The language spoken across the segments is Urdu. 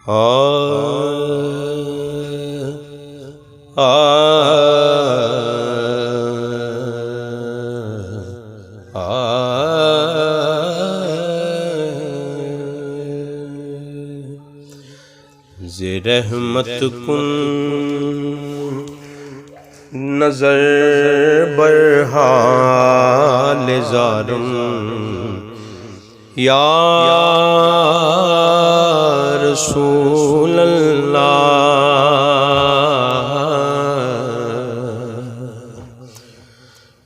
ز رحمت کن نظر بر حال زارم یا رسول اللہ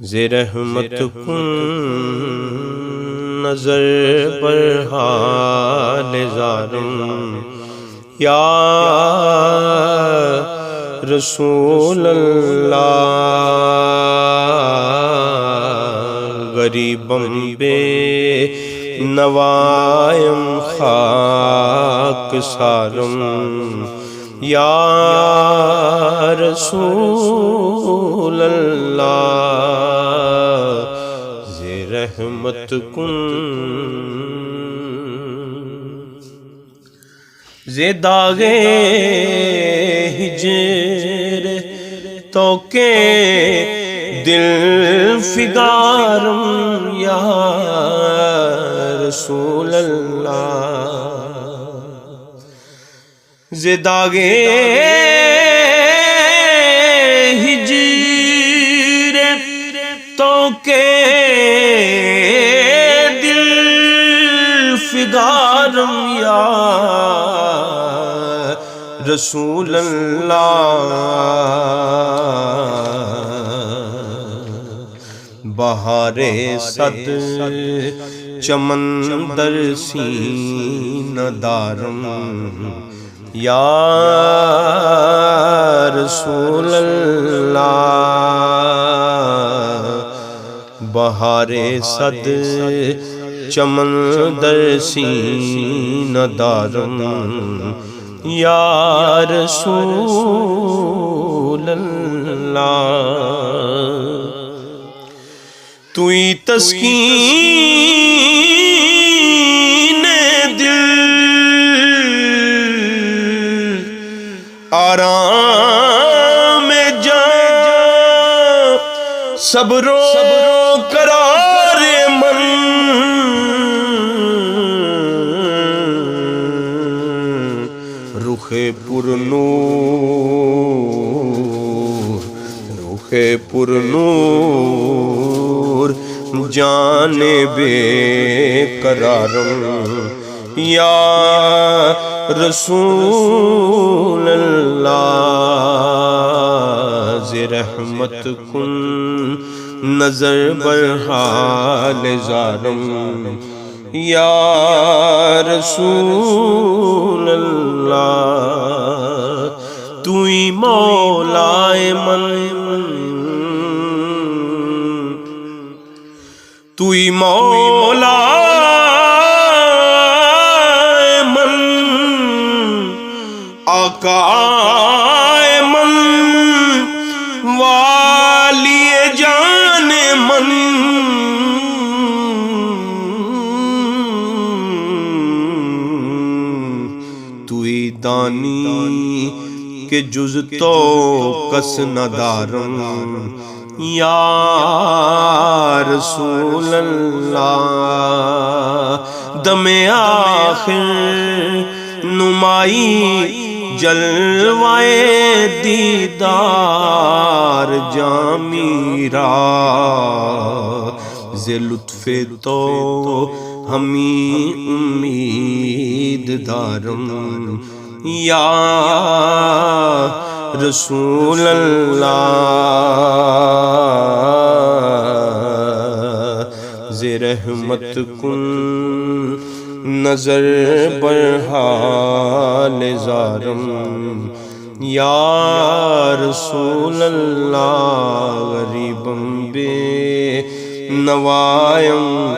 ز رحمت کن نظر بر حال زارم یا رسول اللہ غریبم بے نوائم خاک سارم یا رسول اللہ ز رحمت کن ز داغے ہجر تو کے دل فگارم یا رسول اللہ ز داغے ہجر تو کے دل فگارم یا رسول اللہ بہار صد چمن در سینہ دارم یا رسول اللہ بہار صد چمن در سینہ دارم یا رسول اللہ توئی تسکین دل آرام جان صبر و قرار من رخ پرنور جان بے قرارم یا رسول اللہ ز رحمت کن نظر بر حال زارم یا رسول اللہ توئی مولا من توئی مولا من آقا من والی جان من توئی دانی کہ جز تو کس ندارم یا رسول اللہ دم آخر نمائی جلوائے دیدار جامیرا ز لطف تو ہمیں امید دارم یا رسول اللہ ز رحمت کن نظر بر حال زارم یا رسول اللہ غریبم بے نوائم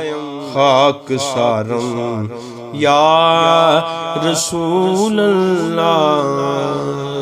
خاک سارم یا رسول اللہ